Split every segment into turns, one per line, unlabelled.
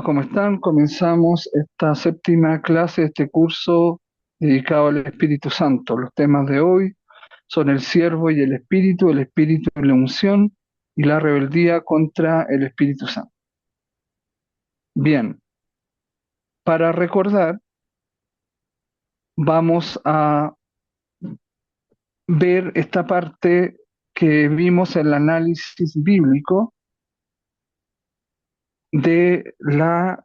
Hola, ¿cómo están? Comenzamos esta séptima clase de este curso dedicado al Espíritu Santo. Los temas de hoy son el siervo y el espíritu y la unción y la rebeldía contra el Espíritu Santo. Bien, para recordar, vamos a ver esta parte que vimos en el análisis bíblico de la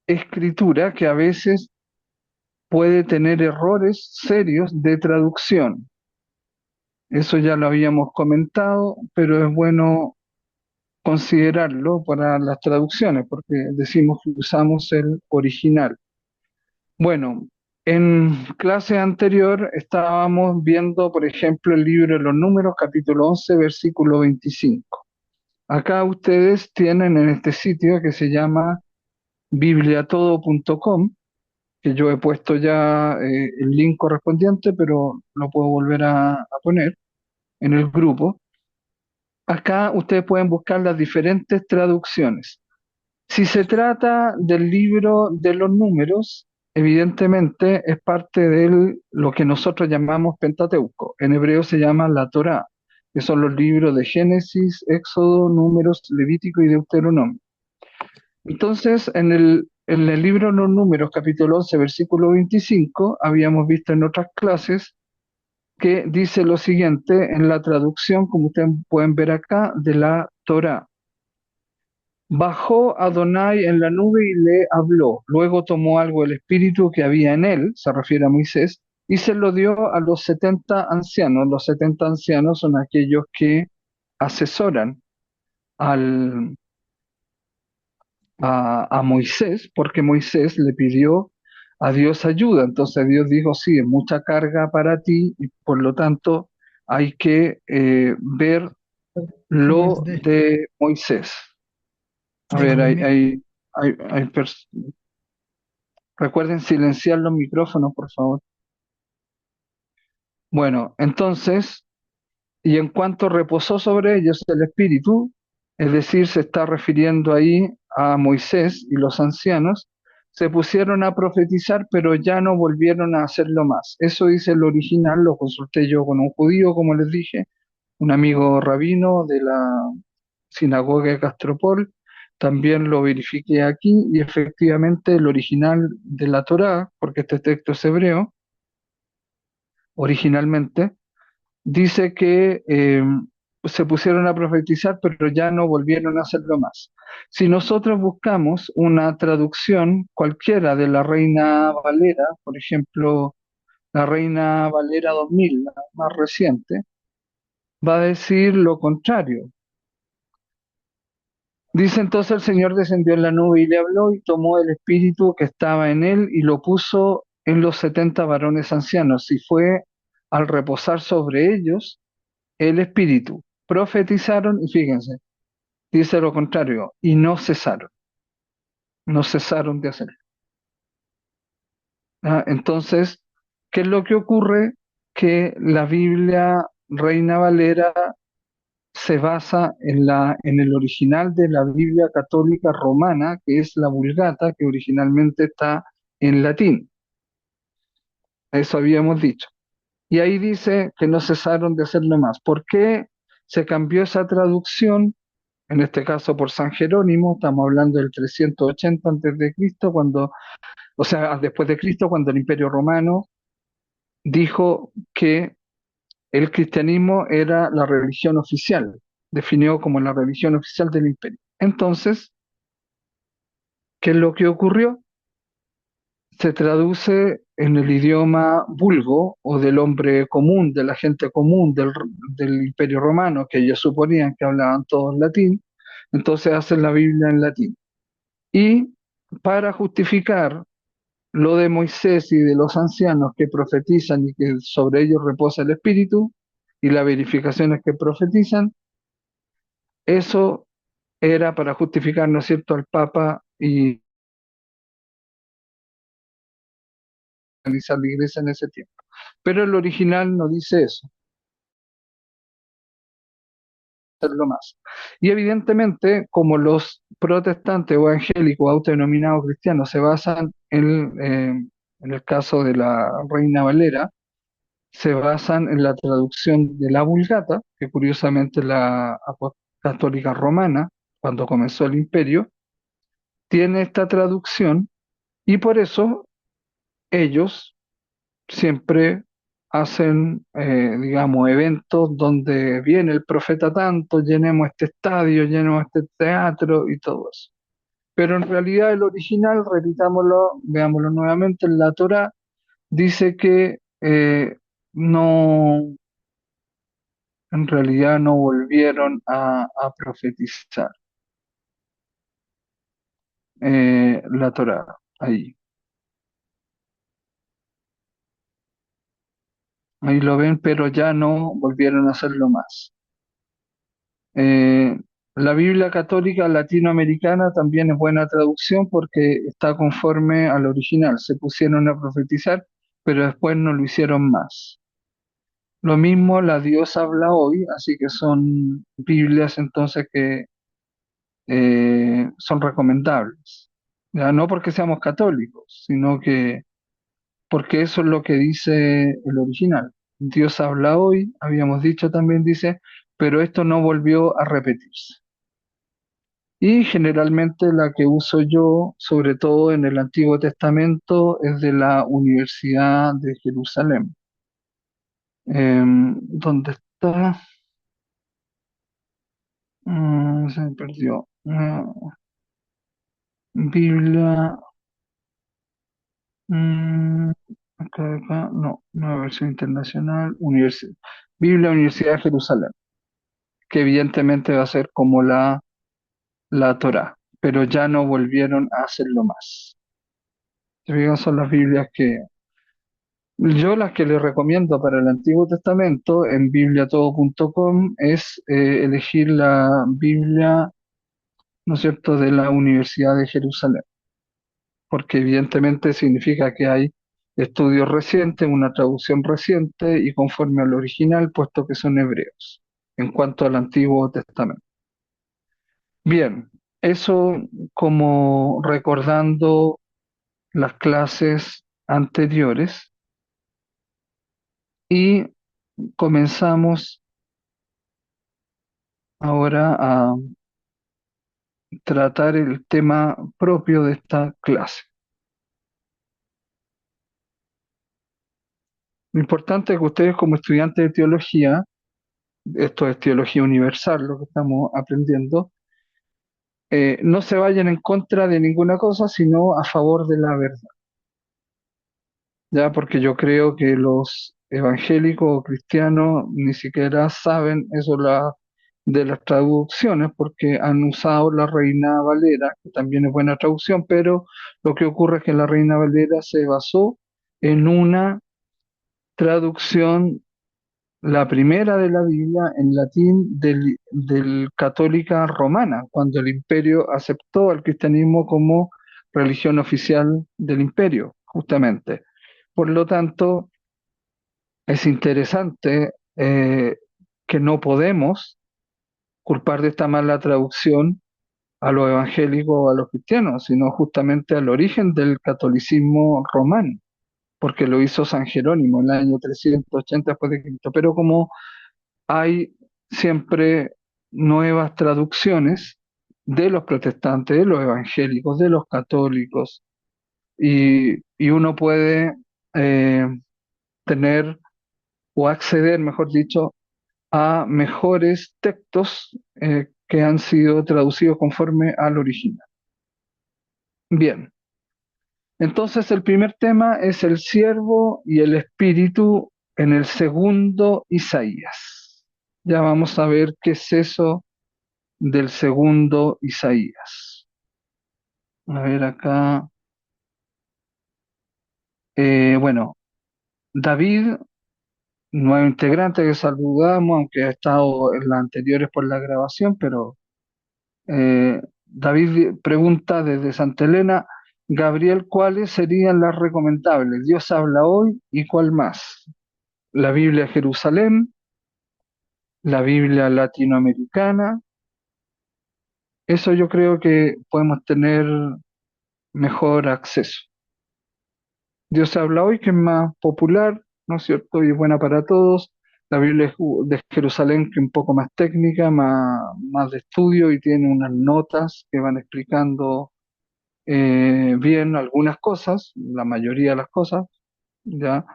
escritura, que a veces puede tener errores serios de traducción. Eso ya lo habíamos comentado, pero es bueno considerarlo para las traducciones, porque decimos que usamos el original. Bueno, en clase anterior estábamos viendo, por ejemplo, el libro de los Números, capítulo 11, versículo 25. Acá ustedes tienen en este sitio que se llama bibliatodo.com, que yo he puesto ya el link correspondiente, pero lo puedo volver a poner en el grupo. Acá ustedes pueden buscar las diferentes traducciones. Si se trata del libro de los números, evidentemente es parte de lo que nosotros llamamos Pentateuco. En hebreo se llama la Torá, que son los libros de Génesis, Éxodo, Números, Levítico y Deuteronomio. Entonces, en el libro de los números, capítulo 11, versículo 25, habíamos visto en otras clases que dice lo siguiente en la traducción, como ustedes pueden ver acá, de la Torá. Bajó Adonai en la nube y le habló. Luego tomó algo del espíritu que había en él, se refiere a Moisés, y se lo dio a los 70 ancianos. Los 70 ancianos son aquellos que asesoran al, a Moisés, porque Moisés le pidió a Dios ayuda. Entonces Dios dijo, sí, es mucha carga para ti y por lo tanto hay que ver
Como
lo de Moisés. A
ya,
ver,
Noemí.
recuerden silenciar los micrófonos, por favor. Bueno, entonces, y en cuanto reposó sobre ellos el Espíritu, es decir, se está refiriendo ahí a Moisés y los ancianos, se pusieron a profetizar, pero ya no volvieron a hacerlo más. Eso dice el original, lo consulté yo con un judío, como les dije, un amigo rabino de la sinagoga de Castropol, también lo verifiqué aquí y efectivamente el original de la Torá, porque este texto es hebreo, originalmente, dice que se pusieron a profetizar, pero ya no volvieron a hacerlo más. Si nosotros buscamos una traducción cualquiera de la Reina Valera, por ejemplo, la Reina Valera 2000, la más reciente, va a decir lo contrario. Dice entonces el Señor descendió en la nube y le habló y tomó el espíritu que estaba en él y lo puso en los 70 varones ancianos y fue al reposar sobre ellos el espíritu. Profetizaron y fíjense, dice lo contrario, y no cesaron, no cesaron de hacerlo. Entonces, ¿qué es lo que ocurre? Que la Biblia Reina Valera se basa en el original de la Biblia católica romana, que es la Vulgata, que originalmente está en latín. Eso habíamos dicho. Y ahí dice que no cesaron de hacerlo más. ¿Por qué se cambió esa traducción? En este caso por San Jerónimo, estamos hablando del 380 antes de Cristo, cuando, o sea, después de Cristo, cuando el Imperio Romano dijo que el cristianismo era la religión oficial, definió como la religión oficial del imperio. Entonces, ¿qué es lo que ocurrió? Se traduce en el idioma vulgo o del hombre común, de la gente común del Imperio Romano, que ellos suponían que hablaban todos latín, entonces hacen la Biblia en latín. Y para justificar lo de Moisés y de los ancianos que profetizan y que sobre ellos reposa el Espíritu, y las verificaciones que profetizan, eso era para justificar, ¿no es cierto?, al Papa y organizar la iglesia en ese tiempo. Pero el original no dice eso. hacerlo más. Y evidentemente, como los protestantes o evangélicos autodenominados cristianos se basan en el caso de la Reina Valera, se basan en la traducción de la Vulgata, que curiosamente es la católica romana, cuando comenzó el imperio, tiene esta traducción y por eso ellos siempre hacen, digamos, eventos donde viene el profeta tanto, llenemos este estadio, llenemos este teatro y todo eso. Pero en realidad el original, repitámoslo, veámoslo nuevamente, en la Torá dice que no, en realidad no volvieron a profetizar la Torá ahí. Ahí lo ven, pero ya no volvieron a hacerlo más. Eh, la Biblia católica latinoamericana también es buena traducción porque está conforme al original. Se pusieron a profetizar, pero después no lo hicieron más. Lo mismo la Dios habla hoy, así que son Biblias entonces que son recomendables. Ya no porque seamos católicos, sino que porque eso es lo que dice el original. Dios habla hoy, habíamos dicho también dice, pero esto no volvió a repetirse. Y generalmente la que uso yo, sobre todo en el Antiguo Testamento, es de la Universidad de Jerusalén. ¿Dónde está? Se me perdió. Biblia. mm, no, nueva versión internacional. Biblia Universidad de Jerusalén, que evidentemente va a ser como la Torá, pero ya no volvieron a hacerlo más. ¿Te fijas? Son las Biblias que yo las que les recomiendo para el Antiguo Testamento en bibliatodo.com es elegir la Biblia, ¿no es cierto?, de la Universidad de Jerusalén, porque evidentemente significa que hay estudios recientes, una traducción reciente y conforme al original, puesto que son hebreos, en cuanto al Antiguo Testamento. Bien, eso como recordando las clases anteriores y comenzamos ahora a tratar el tema propio de esta clase. Lo importante es que ustedes como estudiantes de teología, esto es teología universal lo que estamos aprendiendo, no se vayan en contra de ninguna cosa, sino a favor de la verdad. Ya, porque yo creo que los evangélicos o cristianos ni siquiera saben eso de las traducciones, porque han usado la Reina Valera, que también es buena traducción, pero lo que ocurre es que la Reina Valera se basó en una traducción, la primera de la Biblia en latín del católica romana, cuando el imperio aceptó al cristianismo como religión oficial del imperio, justamente. Por lo tanto, es interesante que no podemos culpar de esta mala traducción a los evangélicos o a los cristianos, sino justamente al origen del catolicismo romano, porque lo hizo San Jerónimo en el año 380 después de Cristo. Pero como hay siempre nuevas traducciones de los protestantes, de los evangélicos, de los católicos, y uno puede eh, tener o acceder, mejor dicho, a mejores textos que han sido traducidos conforme al original. Bien, entonces el primer tema es el siervo y el espíritu en el segundo Isaías. Ya vamos a ver qué es eso del segundo Isaías. A ver acá. Bueno, David, nuevo integrante que saludamos, aunque ha estado en las anteriores por la grabación, pero David pregunta desde Santa Elena, Gabriel, ¿cuáles serían las recomendables? Dios habla hoy y cuál más. La Biblia Jerusalén, la Biblia latinoamericana. Eso yo creo que podemos tener mejor acceso. Dios habla hoy, que es más popular, ¿no es cierto? Y es buena para todos. La Biblia de Jerusalén, que es un poco más técnica, más de estudio y tiene unas notas que van explicando bien algunas cosas, la mayoría de las cosas, ¿ya?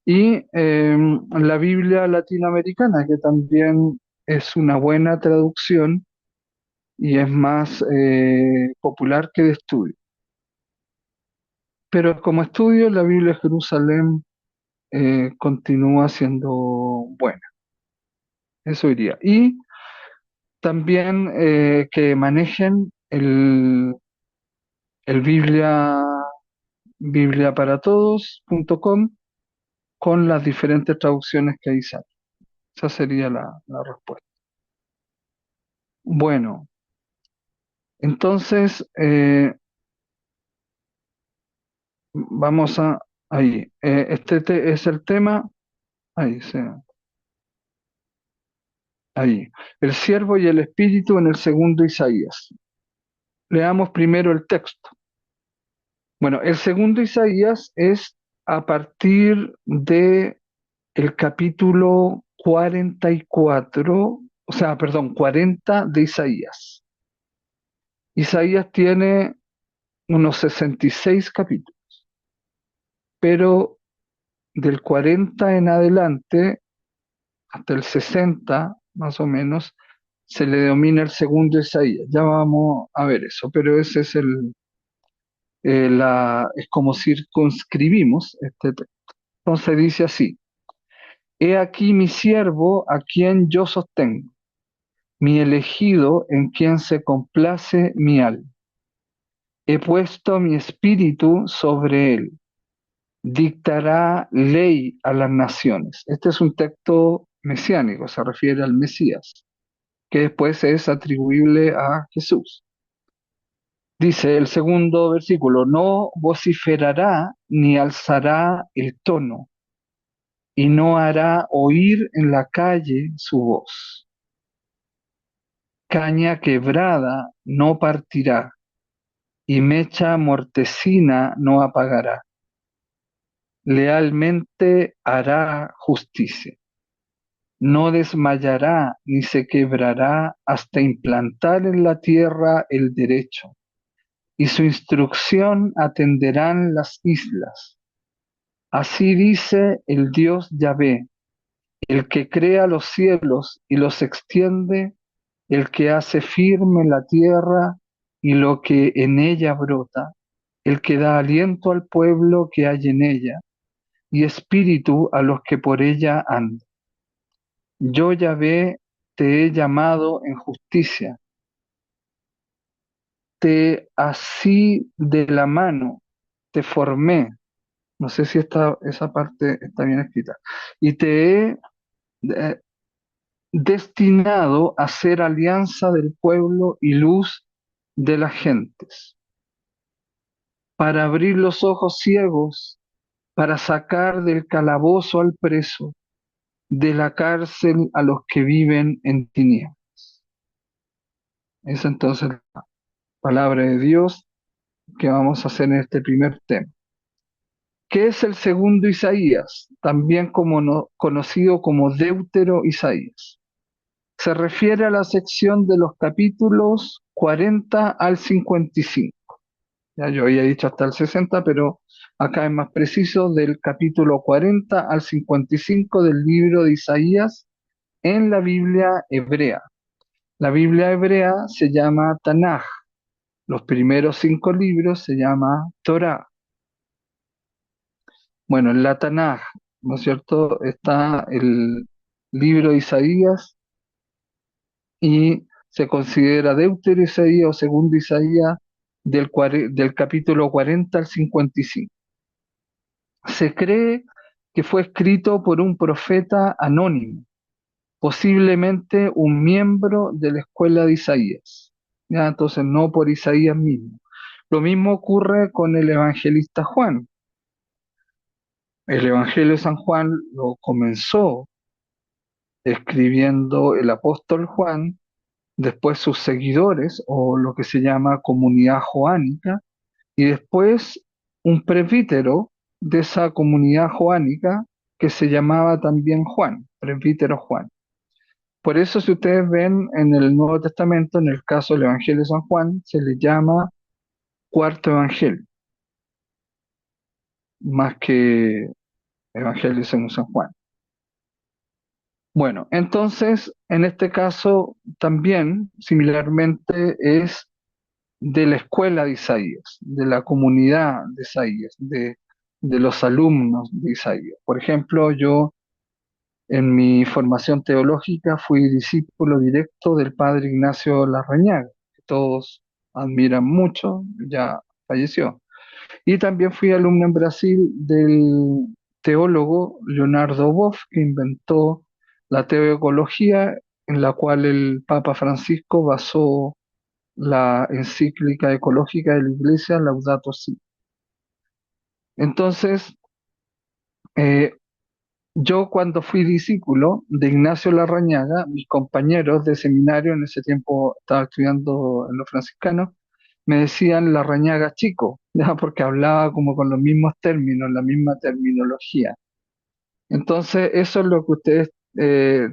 Y la Biblia latinoamericana, que también es una buena traducción y es más popular que de estudio. Pero como estudio, la Biblia de Jerusalén continúa siendo buena, eso diría. Y también que manejen el bibliaparatodos.com con las diferentes traducciones que ahí salen. Esa sería la respuesta. Bueno, entonces vamos a ahí. Es el tema, ahí, sí, ahí. El siervo y el espíritu en el segundo Isaías. Leamos primero el texto. Bueno, el segundo Isaías es a partir de el capítulo 44, o sea, perdón, 40 de Isaías. Isaías tiene unos 66 capítulos, pero del 40 en adelante, hasta el 60 más o menos, se le denomina el segundo Isaías. Ya vamos a ver eso, pero ese es es como circunscribimos este texto. Entonces dice así: He aquí mi siervo a quien yo sostengo, mi elegido en quien se complace mi alma. He puesto mi espíritu sobre él, dictará ley a las naciones. Este es un texto mesiánico, se refiere al Mesías, que después es atribuible a Jesús. Dice el segundo versículo: no vociferará ni alzará el tono, y no hará oír en la calle su voz. Caña quebrada no partirá, y mecha mortecina no apagará. Lealmente hará justicia. No desmayará ni se quebrará hasta implantar en la tierra el derecho, y su instrucción atenderán las islas. Así dice el Dios Yahvé, el que crea los cielos y los extiende, el que hace firme la tierra y lo que en ella brota, el que da aliento al pueblo que hay en ella, y espíritu a los que por ella andan. Yo, Yahvé, te he llamado en justicia, te así de la mano, te formé. No sé si esa parte está bien escrita. Y te he eh, destinado a ser alianza del pueblo y luz de las gentes, para abrir los ojos ciegos, para sacar del calabozo al preso, de la cárcel a los que viven en tinieblas. Es entonces la palabra de Dios que vamos a hacer en este primer tema. ¿Qué es el segundo Isaías? También conocido como Deutero Isaías. Se refiere a la sección de los capítulos 40 al 55. Ya yo había dicho hasta el 60, pero acá es más preciso, del capítulo 40 al 55 del libro de Isaías en la Biblia hebrea. La Biblia hebrea se llama Tanaj. Los primeros 5 libros se llama Torah. Bueno, en la Tanaj, ¿no es cierto? Está el libro de Isaías y se considera Deutero Isaías o segundo Isaías del capítulo 40 al 55. Se cree que fue escrito por un profeta anónimo, posiblemente un miembro de la escuela de Isaías. ¿Ya? Entonces, no por Isaías mismo. Lo mismo ocurre con el evangelista Juan. El Evangelio de San Juan lo comenzó escribiendo el apóstol Juan, después sus seguidores o lo que se llama comunidad joánica, y después un presbítero de esa comunidad joánica que se llamaba también Juan, presbítero Juan. Por eso si ustedes ven en el Nuevo Testamento, en el caso del Evangelio de San Juan, se le llama cuarto evangelio, más que Evangelio según San Juan. Bueno, entonces, en este caso también, similarmente, es de la escuela de Isaías, de la comunidad de Isaías, de los alumnos de Isaías. Por ejemplo, yo en mi formación teológica fui discípulo directo del padre Ignacio Larrañaga, que todos admiran mucho, ya falleció. Y también fui alumno en Brasil del teólogo Leonardo Boff, que inventó la teoecología, en la cual el Papa Francisco basó la encíclica ecológica de la Iglesia, Laudato Si. Entonces, eh, yo cuando fui discípulo de Ignacio Larrañaga, mis compañeros de seminario, en ese tiempo estaba estudiando en los franciscanos, me decían Larrañaga chico, ya porque hablaba como con los mismos términos, la misma terminología. Entonces, eso es lo que ustedes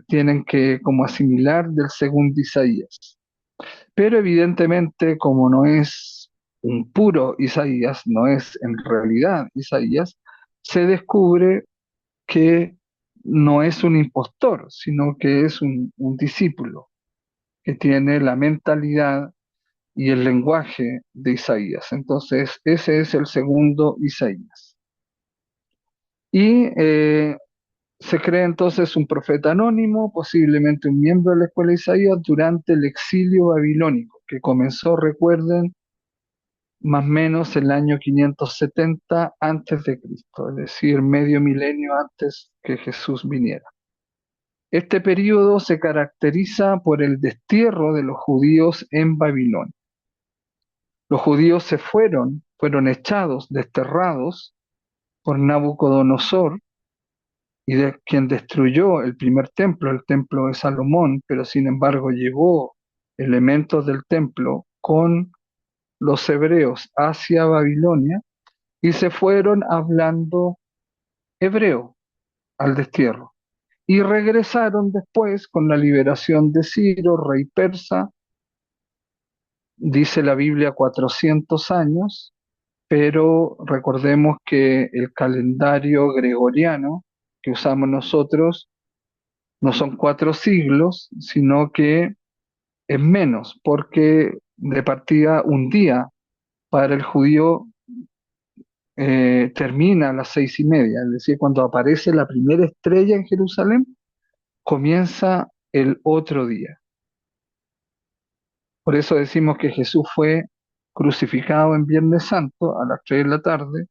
tienen que como asimilar del segundo Isaías. Pero evidentemente, como no es un puro Isaías, no es en realidad Isaías, se descubre que no es un impostor, sino que es un discípulo que tiene la mentalidad y el lenguaje de Isaías. Entonces, ese es el segundo Isaías. Y se cree entonces un profeta anónimo, posiblemente un miembro de la escuela de Isaías, durante el exilio babilónico, que comenzó, recuerden, más o menos el año 570 antes de Cristo, es decir, medio milenio antes que Jesús viniera. Este período se caracteriza por el destierro de los judíos en Babilonia. Los judíos fueron echados, desterrados por Nabucodonosor, y de quien destruyó el primer templo, el templo de Salomón, pero sin embargo llevó elementos del templo con los hebreos hacia Babilonia y se fueron hablando hebreo al destierro. Y regresaron después con la liberación de Ciro, rey persa, dice la Biblia 400 años, pero recordemos que el calendario gregoriano que usamos nosotros no son 4 siglos, sino que es menos, porque de partida un día para el judío termina a las 6:30, es decir, cuando aparece la primera estrella en Jerusalén, comienza el otro día. Por eso decimos que Jesús fue crucificado en Viernes Santo a las 3 de la tarde.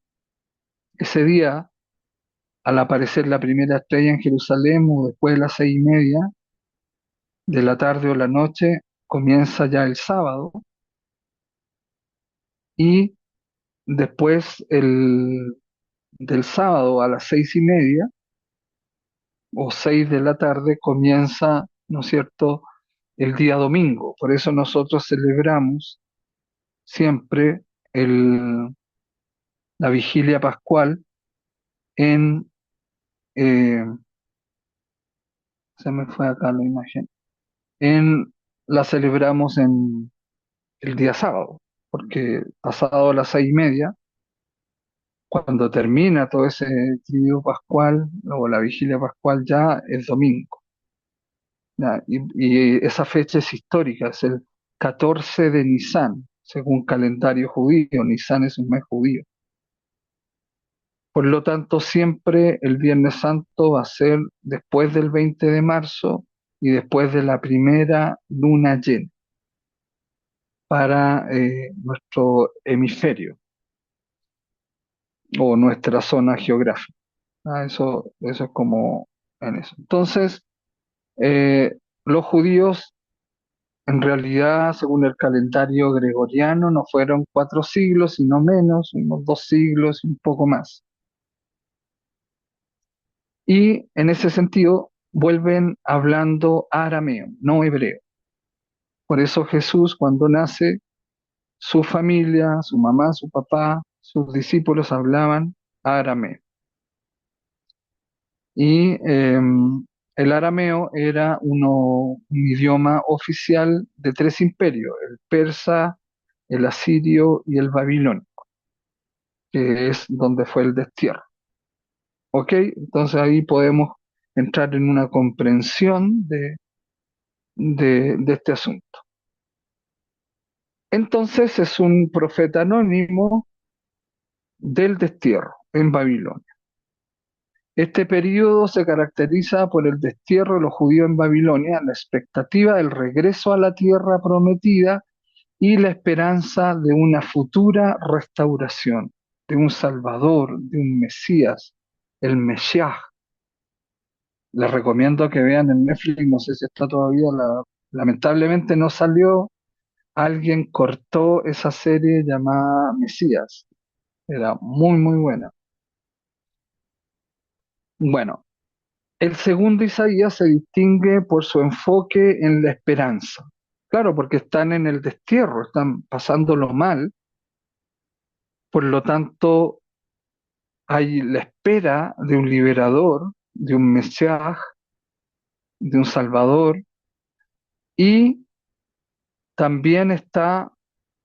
Ese día, al aparecer la primera estrella en Jerusalén, o después de las 6:30 de la tarde o la noche, comienza ya el sábado, y después del sábado a las 6:30 o 6 de la tarde comienza, ¿no es cierto?, el día domingo. Por eso nosotros celebramos siempre la vigilia pascual en, eh, se me fue acá la imagen, la celebramos en el día sábado, porque pasado a las 6:30, cuando termina todo ese trío pascual o la vigilia pascual, ya es domingo. ¿Ya? Y esa fecha es histórica, es el 14 de Nisan, según calendario judío. Nisan es un mes judío. Por lo tanto, siempre el Viernes Santo va a ser después del 20 de marzo y después de la primera luna llena para nuestro hemisferio o nuestra zona geográfica. Eso es como en eso. Entonces, eh, los judíos en realidad, según el calendario gregoriano, no fueron 4 siglos, sino menos, unos 2 siglos y un poco más. Y en ese sentido, vuelven hablando arameo, no hebreo. Por eso Jesús, cuando nace, su familia, su mamá, su papá, sus discípulos hablaban arameo. Y el arameo era un idioma oficial de tres imperios: el persa, el asirio y el babilonio, que es donde fue el destierro. ¿Ok? Entonces ahí podemos entrar en una comprensión de este asunto. Entonces es un profeta anónimo del destierro en Babilonia. Este periodo se caracteriza por el destierro de los judíos en Babilonia, la expectativa del regreso a la tierra prometida y la esperanza de una futura restauración, de un Salvador, de un Mesías, el Mesías. Les recomiendo que vean en Netflix, no sé si está todavía, lamentablemente no salió, alguien cortó esa serie llamada Mesías, era muy, muy buena. Bueno, el segundo Isaías se distingue por su enfoque en la esperanza. Claro, porque están en el destierro, están pasándolo mal, por lo tanto hay la espera de un liberador, de un Mesías, de un Salvador, y también está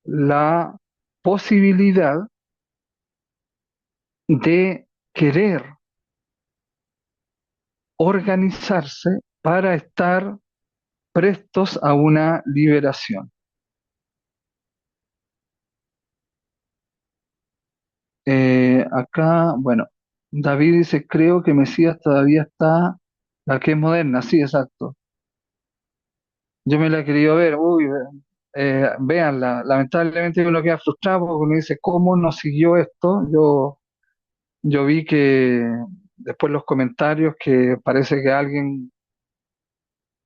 la posibilidad de querer organizarse para estar prestos a una liberación. Acá, bueno, David dice, creo que Mesías todavía está, la que es moderna, sí, exacto. Yo me la he querido ver, uy, véanla. Lamentablemente uno queda frustrado porque uno dice, ¿cómo no siguió esto? Yo vi que después los comentarios que parece que alguien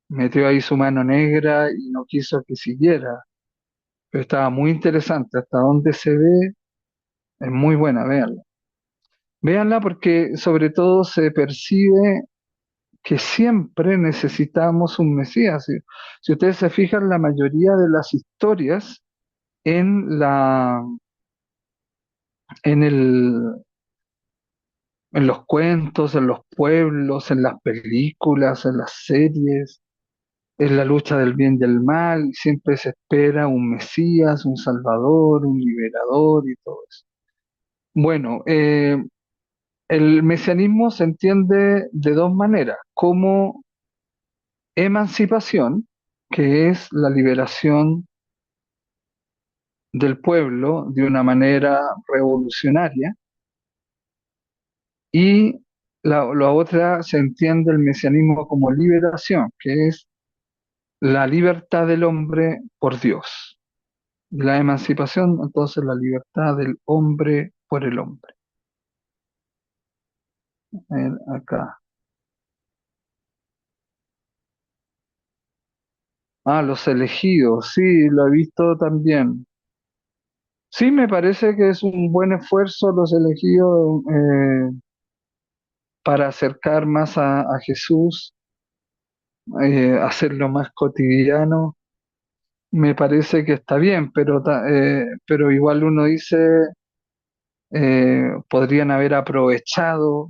metió ahí su mano negra y no quiso que siguiera. Pero estaba muy interesante, hasta donde se ve, es muy buena, véanla. Véanla porque sobre todo se percibe que siempre necesitamos un Mesías. Si ustedes se fijan, la mayoría de las historias en en el, en los cuentos, en los pueblos, en las películas, en las series, en la lucha del bien y el mal, y siempre se espera un Mesías, un Salvador, un liberador y todo eso. Bueno, el mesianismo se entiende de dos maneras: como emancipación, que es la liberación del pueblo de una manera revolucionaria, y la otra se entiende el mesianismo como liberación, que es la libertad del hombre por Dios. La emancipación, entonces, la libertad del hombre por el hombre. Acá. Ah, los elegidos, sí, lo he visto también. Sí, me parece que es un buen esfuerzo los elegidos, para acercar más a Jesús, hacerlo más cotidiano. Me parece que está bien, pero igual uno dice, podrían haber aprovechado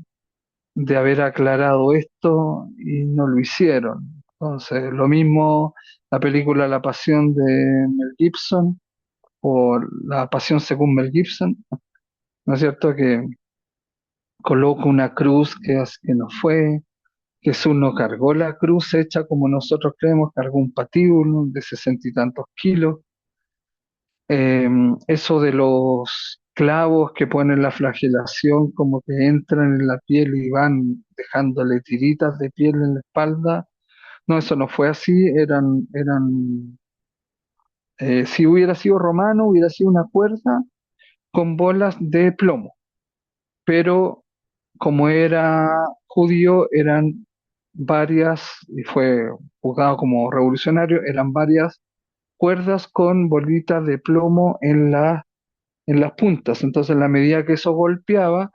de haber aclarado esto y no lo hicieron. Entonces, lo mismo la película La Pasión de Mel Gibson, o La Pasión según Mel Gibson, ¿no es cierto? Que coloca una cruz que no fue. Jesús no cargó la cruz hecha como nosotros creemos, cargó un patíbulo de 60 y tantos kilos. Eso de los clavos que ponen la flagelación, como que entran en la piel y van dejándole tiritas de piel en la espalda, no, eso no fue así. Si hubiera sido romano, hubiera sido una cuerda con bolas de plomo, pero como era judío, eran varias, y fue juzgado como revolucionario, eran varias cuerdas con bolitas de plomo en las puntas. Entonces, en la medida que eso golpeaba,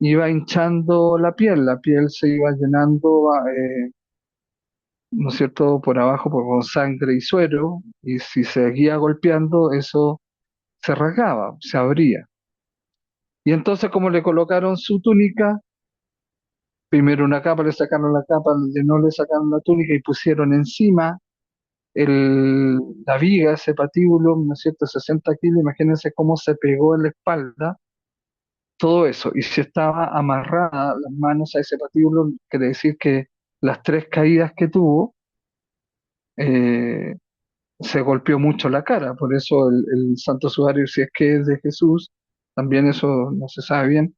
iba hinchando la piel se iba llenando, ¿no es cierto?, por abajo con sangre y suero, y si seguía golpeando, eso se rasgaba, se abría. Y entonces, como le colocaron su túnica, primero una capa, le sacaron la capa, no le sacaron la túnica y pusieron encima la viga, ese patíbulo, ¿no es cierto?, 60 kilos, imagínense cómo se pegó en la espalda, todo eso. Y si estaba amarrada las manos a ese patíbulo, quiere decir que las tres caídas que tuvo, eh, se golpeó mucho la cara. Por eso el Santo Sudario, si es que es de Jesús, también eso no se sabe bien,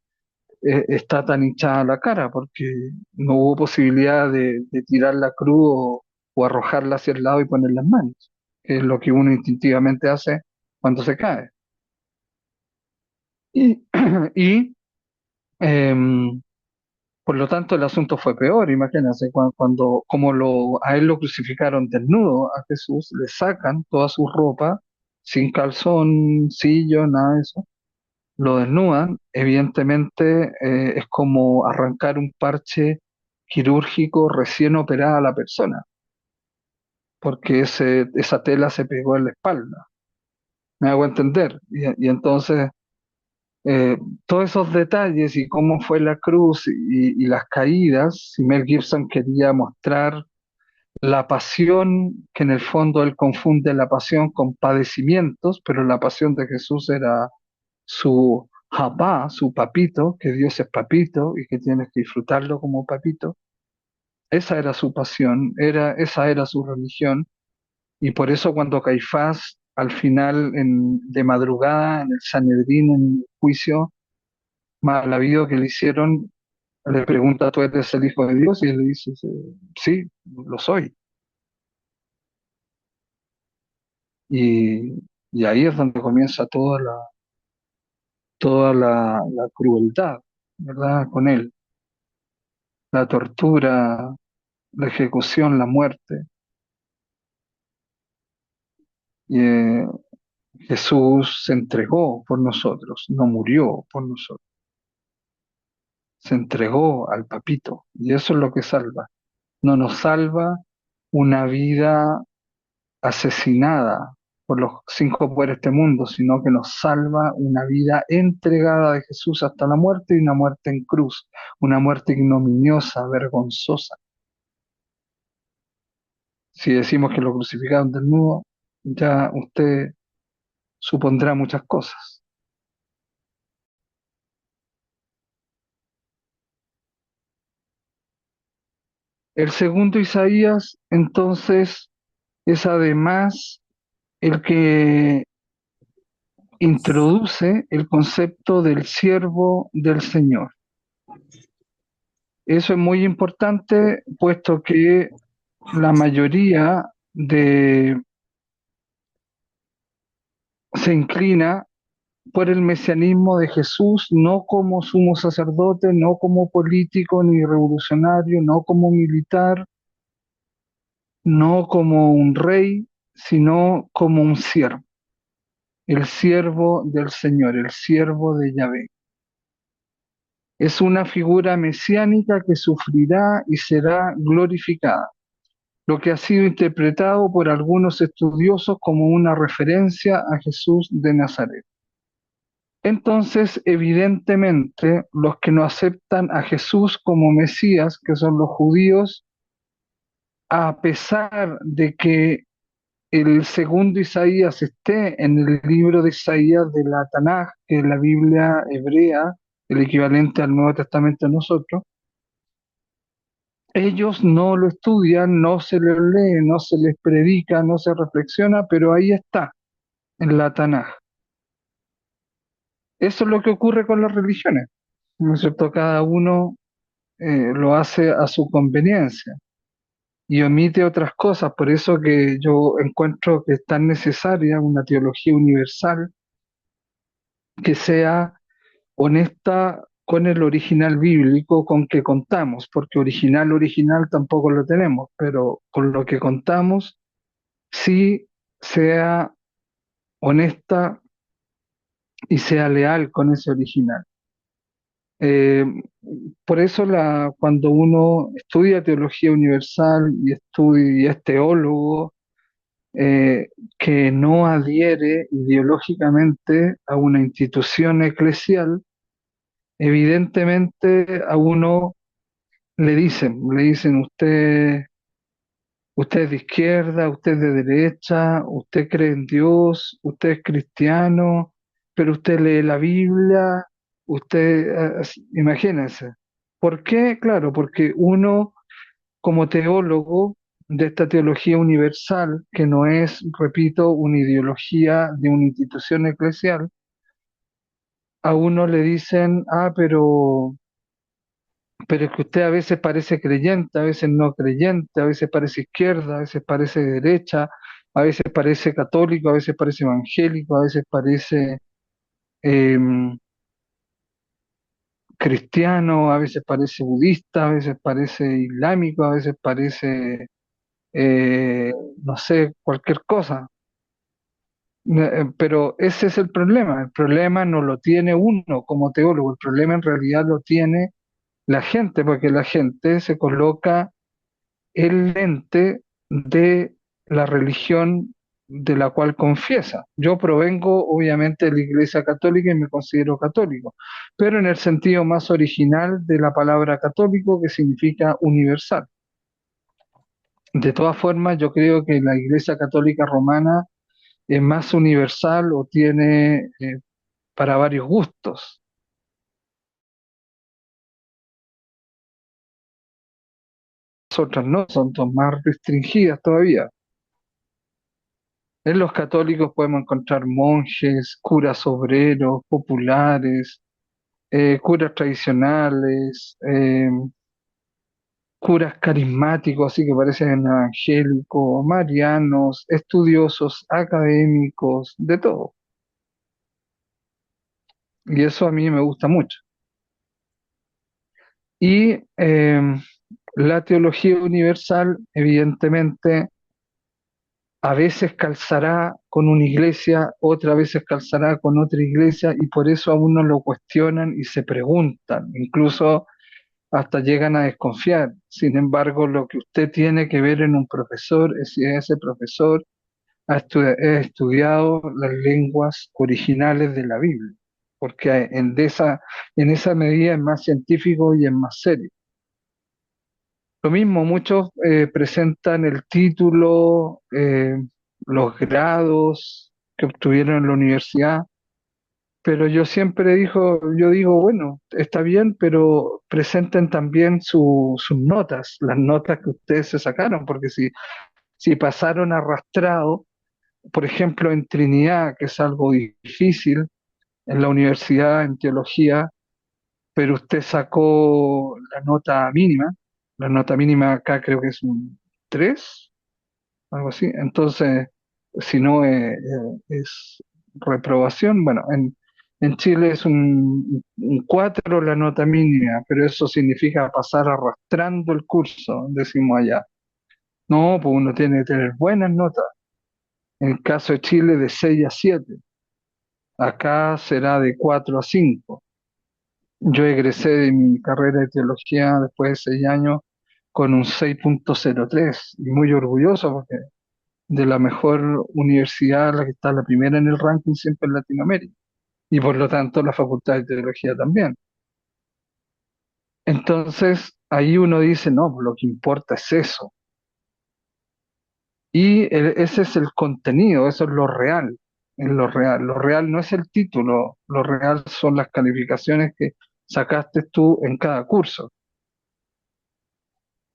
está tan hinchada la cara, porque no hubo posibilidad de tirar la cruz o arrojarla hacia el lado y poner las manos, que es lo que uno instintivamente hace cuando se cae. Y, y em, por lo tanto el asunto fue peor, imagínense, cuando, como a él lo crucificaron desnudo a Jesús, le sacan toda su ropa, sin calzoncillo, nada de eso, lo desnudan, evidentemente es como arrancar un parche quirúrgico recién operada a la persona, porque esa tela se pegó en la espalda. Me hago entender. Y entonces, eh, todos esos detalles y cómo fue la cruz y las caídas, si Mel Gibson quería mostrar la pasión, que en el fondo él confunde la pasión con padecimientos, pero la pasión de Jesús era su papá, su papito, que Dios es papito y que tienes que disfrutarlo como papito. Esa era su pasión, esa era su religión, y por eso cuando Caifás, al final, de madrugada, en el Sanedrín, en el juicio mal habido que le hicieron, le pregunta: ¿tú eres el Hijo de Dios? Y él le dice: sí, lo soy. Y, y ahí es donde comienza toda la crueldad, ¿verdad? Con él, la tortura, la ejecución, la muerte. Y, Jesús se entregó por nosotros, no murió por nosotros, se entregó al papito. Y eso es lo que salva. No nos salva una vida asesinada por los cinco poderes de este mundo, sino que nos salva una vida entregada de Jesús hasta la muerte, y una muerte en cruz, una muerte ignominiosa, vergonzosa. Si decimos que lo crucificaron desnudo, ya usted supondrá muchas cosas. El segundo Isaías, entonces, es además el que introduce el concepto del siervo del Señor. Eso es muy importante, puesto que la mayoría se inclina por el mesianismo de Jesús, no como sumo sacerdote, no como político ni revolucionario, no como militar, no como un rey, sino como un siervo, el siervo del Señor, el siervo de Yahvé. Es una figura mesiánica que sufrirá y será glorificada, lo que ha sido interpretado por algunos estudiosos como una referencia a Jesús de Nazaret. Entonces, evidentemente, los que no aceptan a Jesús como Mesías, que son los judíos, a pesar de que el segundo Isaías esté en el libro de Isaías de la Tanaj, que es la Biblia hebrea, el equivalente al Nuevo Testamento de nosotros, ellos no lo estudian, no se les lee, no se les predica, no se reflexiona, pero ahí está, en la Tanaj. Eso es lo que ocurre con las religiones, ¿no es cierto? Cada uno lo hace a su conveniencia y omite otras cosas. Por eso que yo encuentro que es tan necesaria una teología universal que sea honesta con el original bíblico con que contamos, porque original tampoco lo tenemos, pero con lo que contamos sí sea honesta y sea leal con ese original. Eh, por eso cuando uno estudia teología universal y es teólogo, eh, que no adhiere ideológicamente a una institución eclesial, evidentemente a uno le dicen usted es de izquierda, usted es de derecha, usted cree en Dios, usted es cristiano, pero usted lee la Biblia, imagínense. ¿Por qué? Claro, porque uno como teólogo de esta teología universal, que no es, repito, una ideología de una institución eclesial, a uno le dicen, pero es que usted a veces parece creyente, a veces no creyente, a veces parece izquierda, a veces parece derecha, a veces parece católico, a veces parece evangélico, a veces parece em, cristiano, a veces parece budista, a veces parece islámico, a veces parece, eh, no sé, cualquier cosa. Pero ese es el problema no lo tiene uno como teólogo, el problema en realidad lo tiene la gente, porque la gente se coloca el lente de la religión de la cual confiesa. Yo provengo obviamente de la Iglesia Católica y me considero católico, pero en el sentido más original de la palabra católico, que significa universal. De todas formas, yo creo que la Iglesia Católica Romana es más universal o tiene para varios gustos. Las otras no, son más restringidas todavía. En los católicos podemos encontrar monjes, curas obreros, populares, curas tradicionales, curas carismáticos, así que parecen evangélicos, marianos, estudiosos, académicos, de todo. Y eso a mí me gusta mucho. Y la teología universal, evidentemente, a veces calzará con una iglesia, otras veces calzará con otra iglesia, y por eso a uno lo cuestionan y se preguntan, incluso hasta llegan a desconfiar. Sin embargo, lo que usted tiene que ver en un profesor es si ese profesor ha estudiado las lenguas originales de la Biblia, porque en esa medida es más científico y es más serio. Lo mismo, muchos presentan el título, los grados que obtuvieron en la universidad, pero yo digo, bueno, está bien, pero presenten también sus notas, las notas que ustedes se sacaron, porque si pasaron arrastrado, por ejemplo, en Trinidad, que es algo difícil, en la universidad, en teología, pero usted sacó la nota mínima acá creo que es un 3 algo así, entonces, si no es reprobación, bueno, en Chile es un 4 la nota mínima, pero eso significa pasar arrastrando el curso, decimos allá. No, pues uno tiene que tener buenas notas. En el caso de Chile, de 6 a 7. Acá será de 4 a 5. Yo egresé de mi carrera de teología después de 6 años con un 6,03 y muy orgulloso porque de la mejor universidad, la que está la primera en el ranking siempre en Latinoamérica y por lo tanto la Facultad de Teología también. Entonces ahí uno dice, no, pues lo que importa es eso. Y ese es el contenido, eso es lo real, es lo real. Lo real no es el título, lo real son las calificaciones que sacaste tú en cada curso.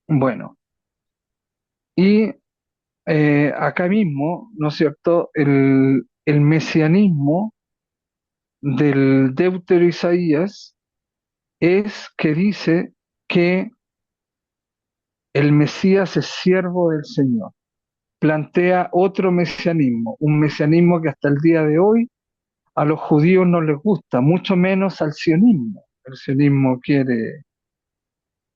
Bueno, y acá mismo, ¿no es cierto? El mesianismo del Deutero Isaías es que dice que el Mesías es siervo del Señor. Plantea otro mesianismo, un mesianismo que hasta el día de hoy a los judíos no les gusta, mucho menos al sionismo. El sionismo quiere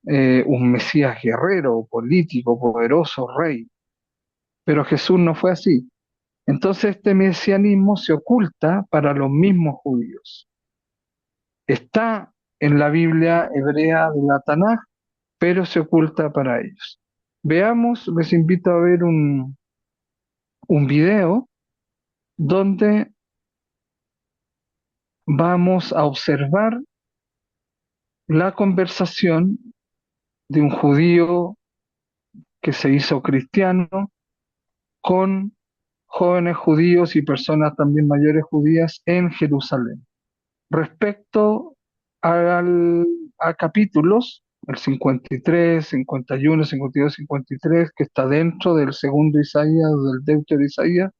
un Mesías guerrero, político, poderoso, rey, pero Jesús no fue así. Entonces este mesianismo se oculta para los mismos judíos. Está en la Biblia hebrea de la Tanaj, pero se oculta para ellos. Veamos, les invito a ver un video donde vamos a observar la conversación de un judío que se hizo cristiano con jóvenes judíos y personas también mayores judías en Jerusalén. Respecto al, a capítulos, el 53, 51, 52, 53, que está dentro del segundo Isaías, del Deutero Isaías,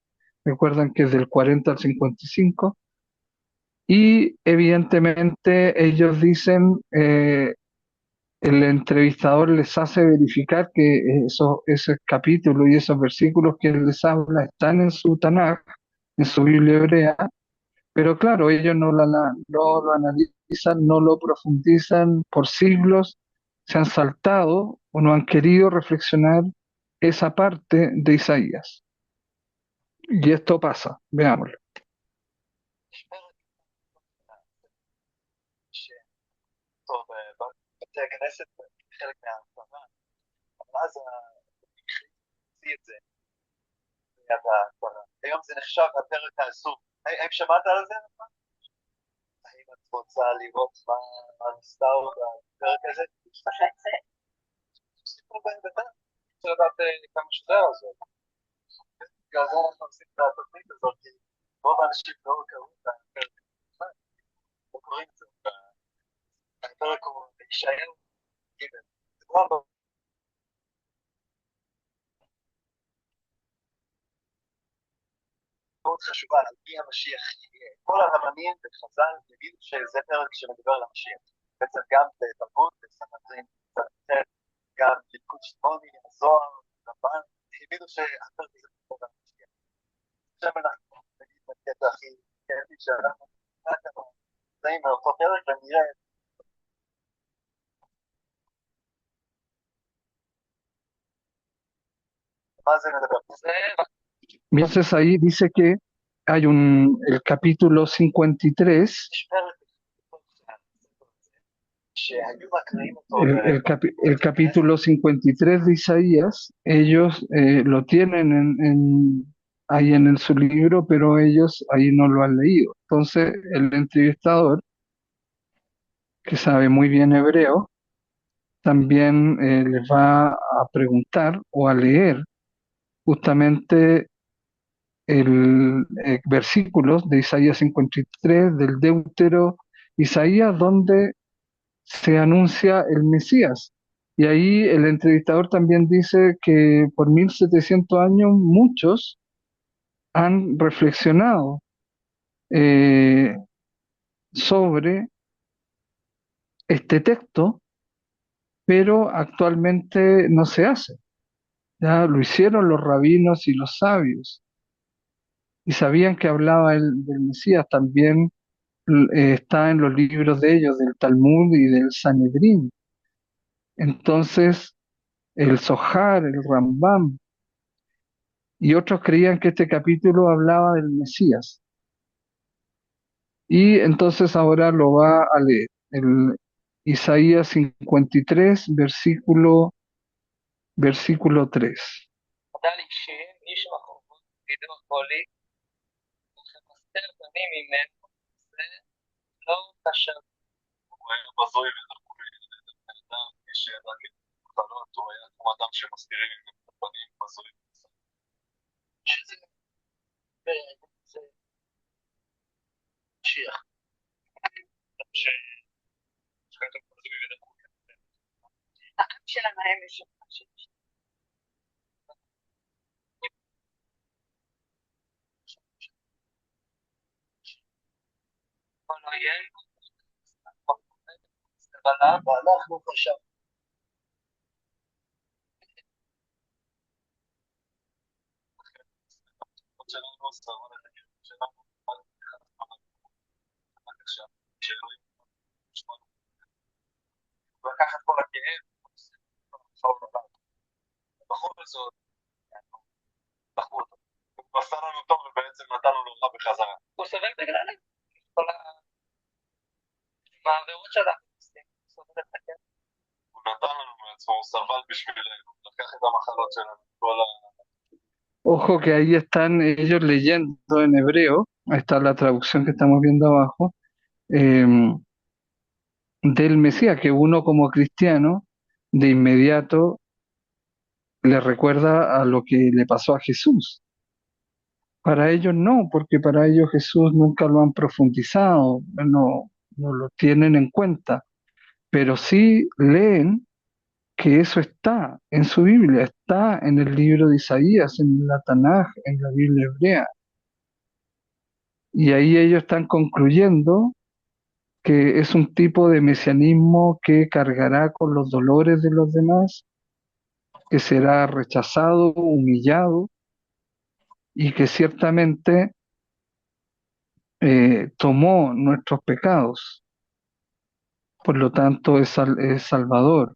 recuerdan que es del 40 al 55, y evidentemente ellos dicen, el entrevistador les hace verificar que esos capítulos y esos versículos que él les habla están en su Tanaj, en su Biblia hebrea, pero claro, ellos no lo analizan, no lo profundizan por siglos, se han saltado o no han querido reflexionar esa parte de Isaías. Y esto pasa, veámoslo. Entonces ahí dice que hay el capítulo 53, el capítulo 53 de Isaías, ellos lo tienen ahí su libro, pero ellos ahí no lo han leído. Entonces el entrevistador, que sabe muy bien hebreo, también les va a preguntar o a leer justamente versículos de Isaías 53, del Deutero Isaías, donde se anuncia el Mesías. Y ahí el entrevistador también dice que por 1700 años muchos han reflexionado eh, sobre este texto, pero actualmente no se hace. Ya lo hicieron los rabinos y los sabios, y sabían que hablaba del Mesías. También está en los libros de ellos, del Talmud y del Sanedrín. Entonces, el Zohar, el Rambam y otros creían que este capítulo hablaba del Mesías. Y entonces ahora lo va a leer. El Isaías 53, versículo 3.
מהעבירות שאנחנו עושים, לעשות לתקן. הוא נתן לנו מעצמו, הוא סבל בשבילנו, לקח את המחלות שלנו, כל ה...
Ojo que ahí están ellos leyendo en hebreo, ahí está la traducción que estamos viendo abajo, em, del Mesías, que uno como cristiano de inmediato le recuerda a lo que le pasó a Jesús. Para ellos no, porque para ellos Jesús nunca lo han profundizado, no lo tienen en cuenta, pero sí leen que eso está en su Biblia, está en el libro de Isaías, en la Tanaj, en la Biblia hebrea. Y ahí ellos están concluyendo que es un tipo de mesianismo que cargará con los dolores de los demás, que será rechazado, humillado y que ciertamente tomó nuestros pecados, por lo tanto es Salvador.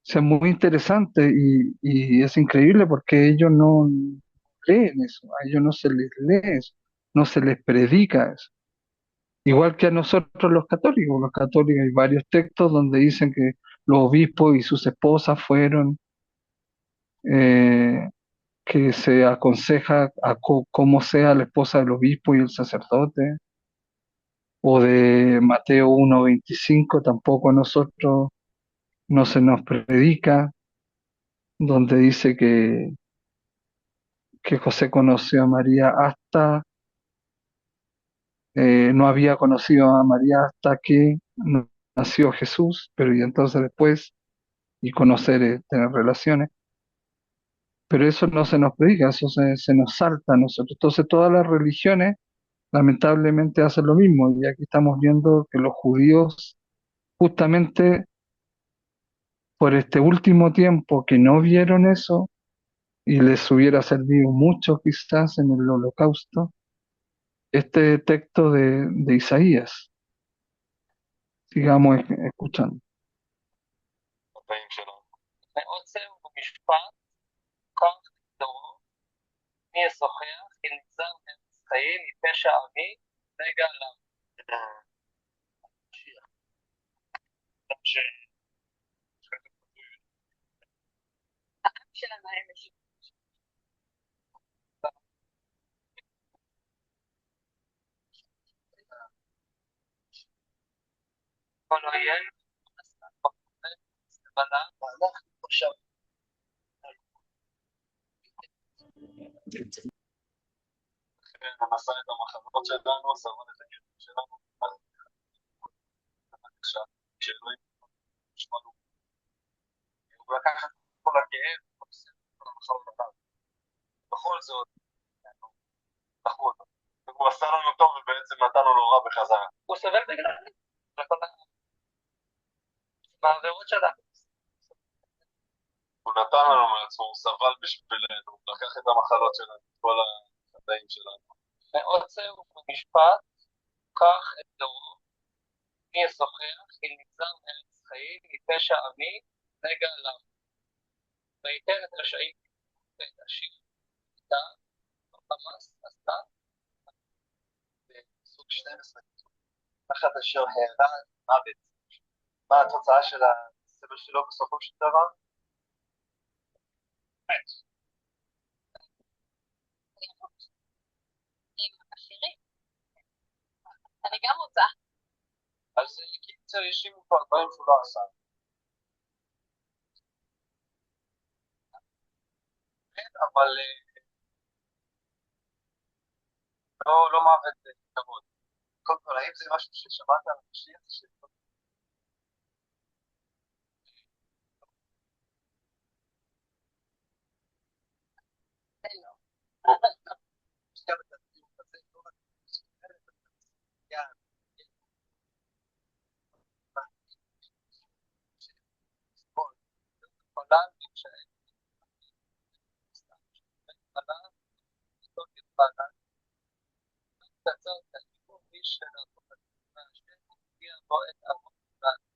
O sea, muy interesante y es increíble porque ellos no leen eso, a ellos no se les lee eso, no se les predica eso. Igual que a nosotros los católicos hay varios textos donde dicen que los obispos y sus esposas fueron, eh, que se aconseja a cómo sea la esposa del obispo y el sacerdote, o de Mateo 1:25, tampoco a nosotros no se nos predica, donde dice que José conoció a María hasta, no había conocido a María hasta que nació Jesús, pero y entonces después, y conocer, tener relaciones. Pero eso no se nos predica, eso se nos salta a nosotros. Entonces todas las religiones lamentablemente hacen lo mismo, y aquí estamos viendo que los judíos, justamente por este último tiempo que no vieron eso, y les hubiera servido mucho quizás en el holocausto, este texto de Isaías. Sigamos escuchando.
החיים שלנו. מעוצר ומשפט, כך דורו, מי ישוחח, כי נגזר ארץ חיים, מפשע עמי, רגע לם. כל אויב, ואנחנו עכשיו נשא את המחנות שלנו, סבל את הגרים שלנו, בבקשה, שאלוהים ישמענו. הוא לקח את כל הכאב, כל המחלות עליו. בכל זאת, דחו אותו. הוא עשה לנו טוב ובעצם נתנו לו רע בחזרה. הוא סובל בגלל מהעבירות שלנו. הוא נתן לנו מעצמו, הוא סבל בשבילנו, הוא לקח את המחלות שלנו, את כל החטאים שלנו. מעוצר ומשפט, קח את דורו, מי ישוחח, כי נגזר ארץ חיים, מפשע עמי, רגע לם. ויתר את רשעים ואת עשיר, איתה, חמאס, עשתה, בסוג 12, תחת אשר הערה מוות. מה התוצאה של הסבל שלו בסופו של דבר? מת. אני גם רוצה. אז קיצר ישימו פה דברים שהוא לא עשה. אבל לא מוות כבוד. קודם כל, האם זה משהו ששמעת על המשיח? זה לא. גם את הדיוק הזה, לא רק חלל וכשהם חלל, לא תתפלל, תצור את הדיבור איש שלנו, והשם מגיע בו את עמוד שלנו.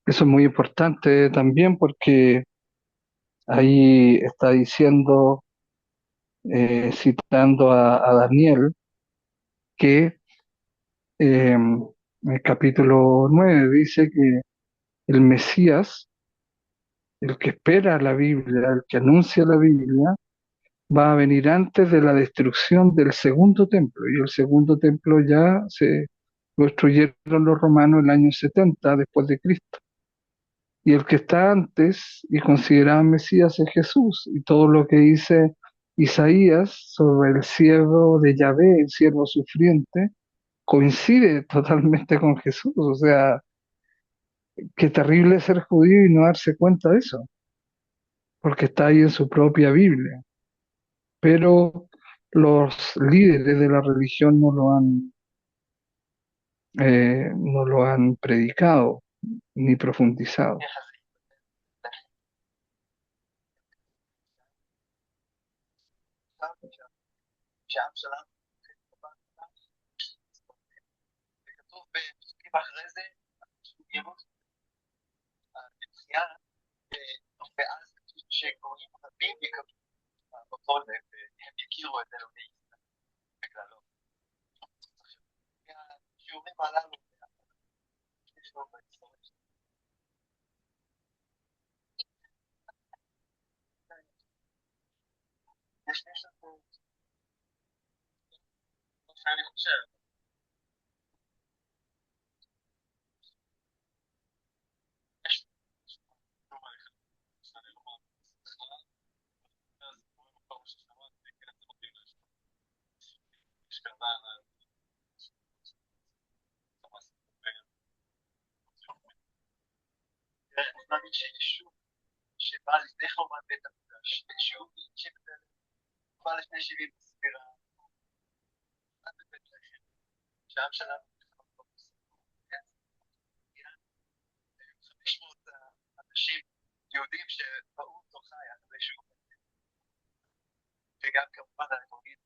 Eso es muy importante también porque ahí está diciendo, citando a Daniel, que en el capítulo 9 dice que el Mesías, el que espera la Biblia, el que anuncia la Biblia, va a venir antes de la destrucción del segundo templo. Y el segundo templo ya se lo destruyeron los romanos en el año 70 después de Cristo. Y el que está antes y considerado Mesías es Jesús. Y todo lo que dice Isaías sobre el siervo de Yahvé, el siervo sufriente, coincide totalmente con Jesús. O sea, qué terrible ser judío y no darse cuenta de eso, porque está ahí en su propia Biblia. Pero los líderes de la religión no lo han predicado ni profundizado.
וגם כמובן האלוהים,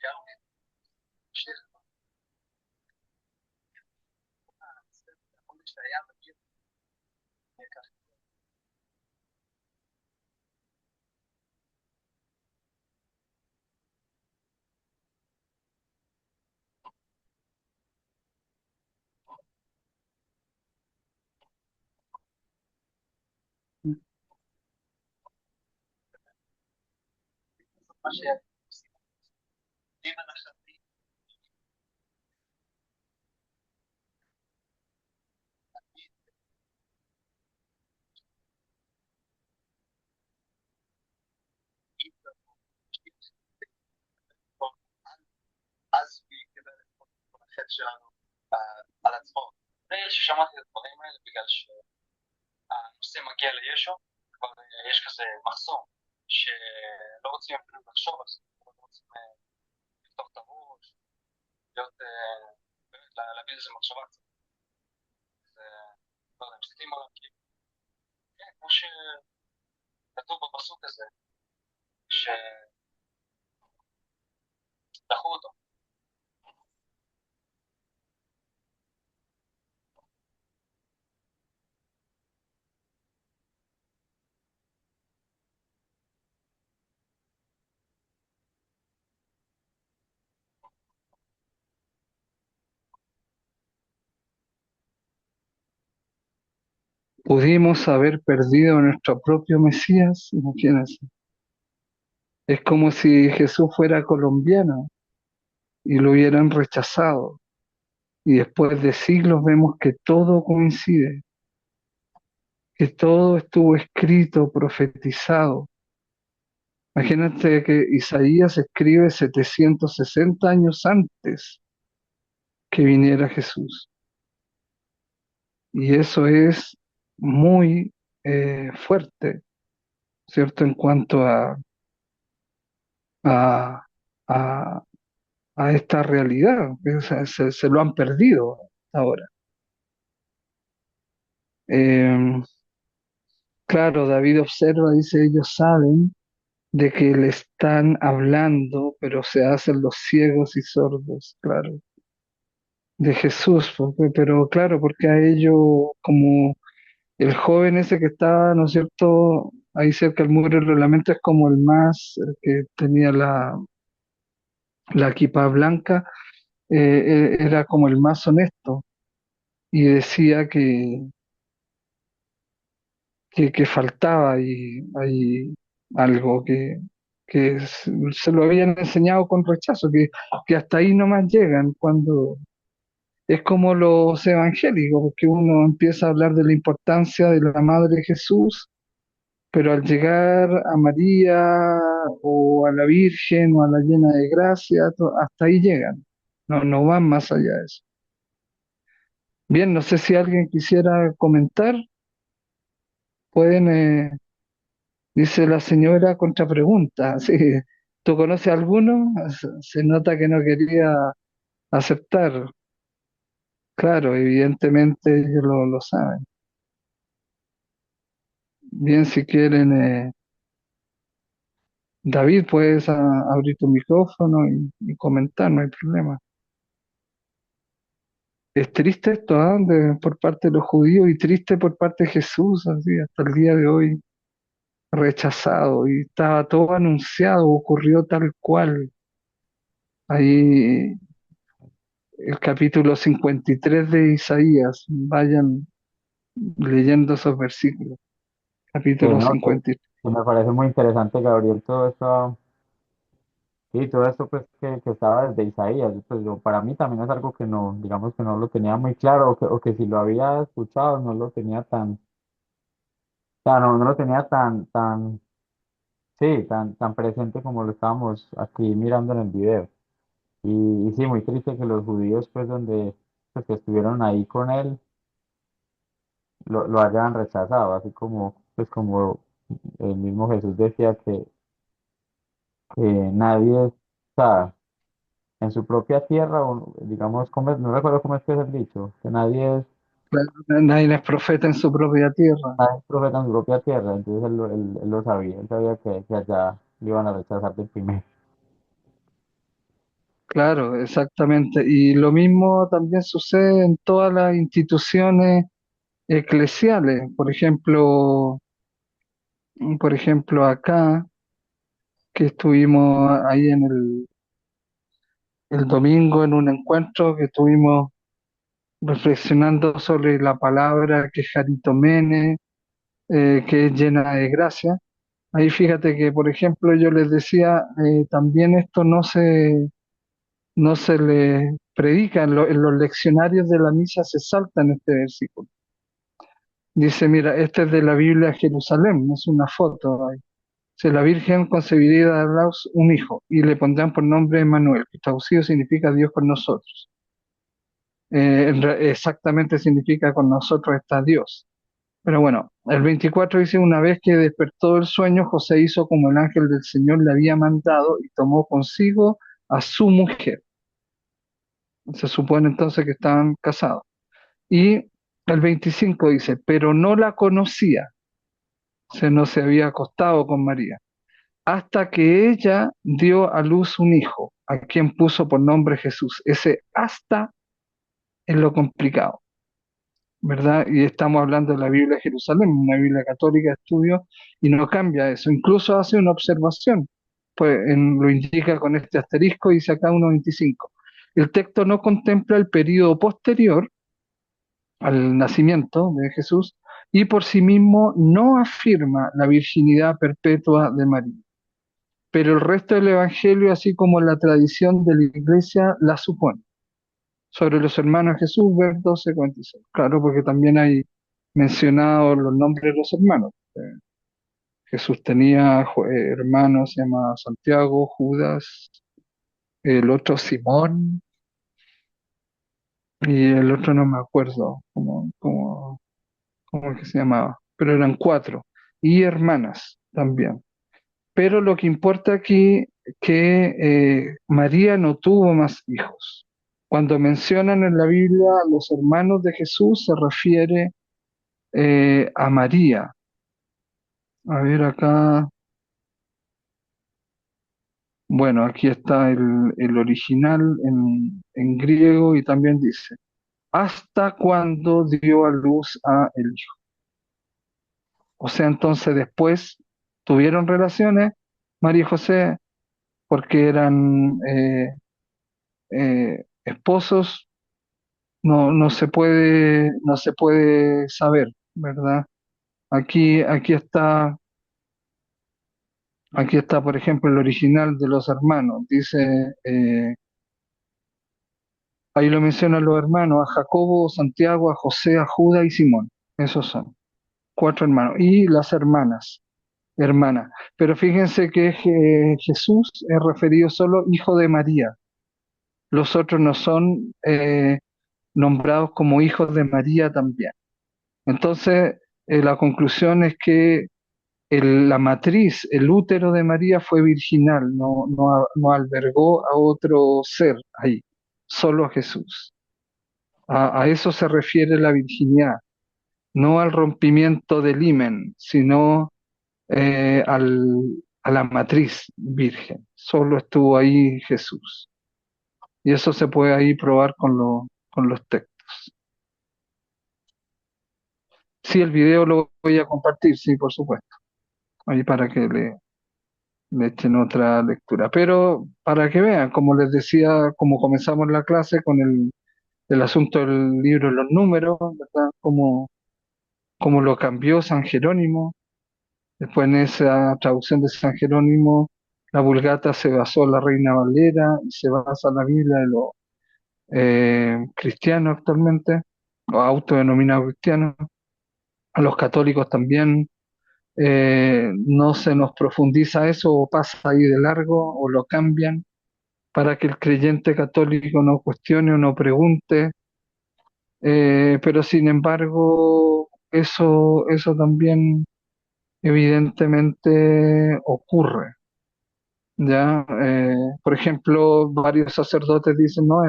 גם ממשיך החודש היה מגיע כך. מה שעושים הנחתי, אז הוא יקבל את כל החטא שלנו על עצמו. ששמעתי את הדברים האלה בגלל שהנושא מגיע לישו, כבר יש כזה מחסום שלא רוצים אפילו לחשוב על זה, לא רוצים לפתוח את הראש, להיות, באמת להביא לזה מחשבה קצת. אז לא יודע, מסתכלים עליו כאילו, כן, כמו שכתוב בפסוק הזה, שדחו אותו.
Pudimos haber perdido a nuestro propio Mesías, imagínense. Es como si Jesús fuera colombiano y lo hubieran rechazado. Y después de siglos vemos que todo coincide, que todo estuvo escrito, profetizado. Imagínate que Isaías escribe 760 años antes que viniera Jesús. Y eso es muy fuerte, ¿cierto? En cuanto a, a, a esta realidad, que se lo han perdido ahora. Eh, claro, David observa, dice, ellos saben de que le están hablando, pero se hacen los ciegos y sordos, claro, de Jesús, pero claro, porque a ellos, como el joven ese que estaba, ¿no es cierto?, ahí cerca del muro del reglamento, es como el más, el que tenía la equipa blanca, era como el más honesto y decía que faltaba ahí algo que se lo habían enseñado con rechazo, que hasta ahí nomás llegan cuando es como los evangélicos, porque uno empieza a hablar de la importancia de la Madre de Jesús, pero al llegar a María o a la Virgen o a la llena de gracia, hasta ahí llegan, no van más allá de eso. Bien, no sé si alguien quisiera comentar, pueden, dice la señora contrapregunta, sí, ¿tú conoces a alguno? Se nota que no quería aceptar, claro, evidentemente ellos lo saben. Bien, si quieren, David, puedes abrir tu micrófono y comentar, no hay problema. Es triste esto, ¿ah? Por parte de los judíos y triste por parte de Jesús, así, hasta el día de hoy, rechazado y estaba todo anunciado, ocurrió tal cual. Ahí el capítulo 53 de Isaías, vayan leyendo esos versículos.
Sí,
Capítulo
no,
53.
que me parece muy interesante, Gabriel, todo esto, sí, todo esto pues que estaba desde Isaías, pues para mí también es algo que no, digamos que no lo tenía muy claro, o que si lo había escuchado no lo tenía tan, o sea, no lo tenía tan, sí, tan presente como lo estábamos aquí mirando en el video. Y sí, muy triste que los judíos, pues donde, pues que estuvieron ahí con él, lo hayan rechazado, así como, pues como el mismo Jesús decía que nadie, o sea, en su propia tierra, o digamos, no recuerdo cómo es que es el dicho, que nadie es,
Claro, nadie es profeta en su propia tierra.
Nadie es profeta en su propia tierra, entonces él lo sabía, él sabía que allá lo iban a rechazar de primero.
Claro, exactamente. Y lo mismo también sucede en todas las instituciones eclesiales. Por ejemplo, acá, que estuvimos ahí el domingo en un encuentro que estuvimos reflexionando sobre la palabra que es Jaritomene, que es llena de gracia. Ahí fíjate que, por ejemplo, yo les decía, también esto no se le predica en los leccionarios de la misa, se salta en este versículo. Dice, mira, este es de la Biblia de Jerusalén, es una foto ahí. Dice, la Virgen concebirá y dará a luz un hijo y le pondrán por nombre Emmanuel, que traducido significa Dios con nosotros. Exactamente significa con nosotros está Dios. Pero bueno, el 24 dice, una vez que despertó del sueño, José hizo como el ángel del Señor le había mandado y tomó consigo a su mujer. Se supone entonces que estaban casados. Y el 25 dice, pero no la conocía, se no se había acostado con María, hasta que ella dio a luz un hijo, a quien puso por nombre Jesús. Ese hasta es lo complicado, ¿verdad? Y estamos hablando de la Biblia de Jerusalén, una Biblia católica de estudio, y no cambia eso. Incluso hace una observación, pues lo indica con este asterisco y dice acá 1.25. El texto no contempla el periodo posterior al nacimiento de Jesús y por sí mismo no afirma la virginidad perpetua de María. Pero el resto del Evangelio, así como la tradición de la Iglesia, la supone. Sobre los hermanos de Jesús, ver 12:46. Claro, porque también hay mencionados los nombres de los hermanos. Jesús tenía hermanos, se llama Santiago, Judas, el otro Simón y el otro no me acuerdo cómo es que se llamaba, pero eran cuatro. Y hermanas también. Pero lo que importa aquí es que María no tuvo más hijos. Cuando mencionan en la Biblia a los hermanos de Jesús, se refiere a María. A ver acá, bueno, aquí está el original en griego y también dice, hasta cuando dio a luz a el hijo. O sea, entonces después tuvieron relaciones María y José porque eran esposos, no se puede saber, ¿verdad? Aquí está, por ejemplo, el original de los hermanos. Dice, ahí lo mencionan los hermanos, a Jacobo, Santiago, a José, a Judas y Simón. Esos son cuatro hermanos. Y las hermanas. Pero fíjense que Jesús es referido solo hijo de María. Los otros no son nombrados como hijos de María también. Entonces, la conclusión es que la matriz, el útero de María fue virginal, no albergó a otro ser ahí, solo a Jesús. A eso se refiere la virginidad, no al rompimiento del himen, sino a la matriz virgen. Solo estuvo ahí Jesús. Y eso se puede ahí probar con los textos. Sí, el video lo voy a compartir, sí, por supuesto, ahí para que le echen otra lectura. Pero para que vean, como les decía, como comenzamos la clase con el asunto del libro de los números, ¿verdad? Cómo lo cambió San Jerónimo. Después en esa traducción de San Jerónimo, la Vulgata se basó en la Reina Valera y se basa en la Biblia de los cristianos actualmente, o autodenominados cristianos. A los católicos también no se nos profundiza eso o pasa ahí de largo o lo cambian para que el creyente católico no cuestione o no pregunte, pero sin embargo eso también evidentemente ocurre, ¿ya? Por ejemplo, varios sacerdotes dicen, no,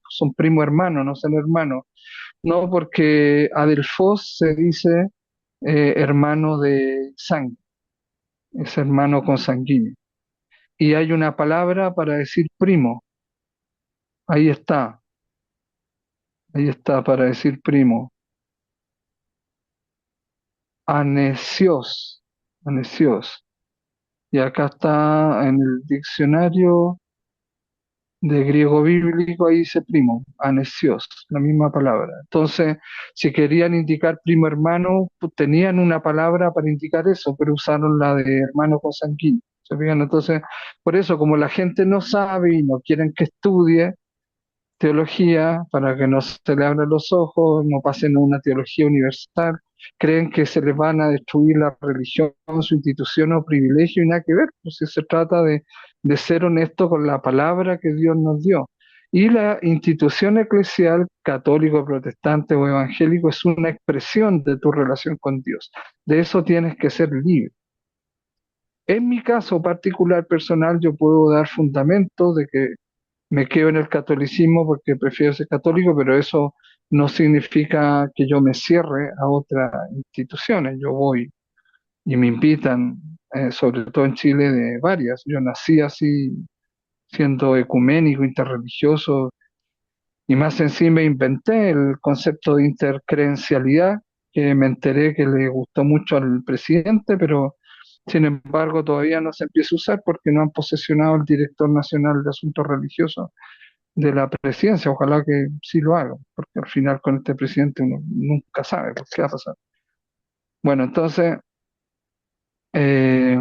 son primo hermano, no son hermanos, No, porque adelphos se dice hermano de sangre, es hermano consanguíneo. Y hay una palabra para decir primo, ahí está, ahí está para decir primo, anesios, anesios. Y acá está en el diccionario de griego bíblico, ahí dice primo, anesios, la misma palabra. Entonces, si querían indicar primo hermano, pues tenían una palabra para indicar eso, pero usaron la de hermano consanguíneo. ¿Se fijan? Entonces, por eso, como la gente no sabe y no quieren que estudie teología, para que no se le abran los ojos, no pasen a una teología universal, creen que se les van a destruir la religión, su institución o privilegio y nada que ver, pues si se trata de ser honesto con la palabra que Dios nos dio. Y la institución eclesial, católico, protestante o evangélico, es una expresión de tu relación con Dios. De eso tienes que ser libre. En mi caso particular personal, yo puedo dar fundamentos de que me quedo en el catolicismo porque prefiero ser católico, pero eso no significa que yo me cierre a otras instituciones. Yo voy y me invitan, sobre todo en Chile, de varias. Yo nací así, siendo ecuménico, interreligioso, y más encima inventé el concepto de intercredencialidad, que me enteré que le gustó mucho al presidente, pero sin embargo todavía no se empieza a usar porque no han posesionado el director nacional de asuntos religiosos de la presidencia. Ojalá que sí lo haga, porque al final con este presidente uno nunca sabe pues, qué va a pasar. Bueno, entonces, eh,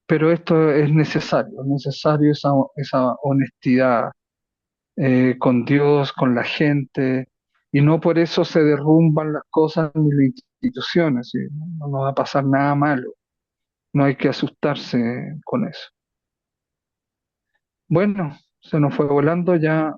pero esto es necesario esa honestidad con Dios, con la gente, y no por eso se derrumban las cosas ni las instituciones, ¿sí? No, no va a pasar nada malo, no hay que asustarse con eso. Bueno, se nos fue volando ya.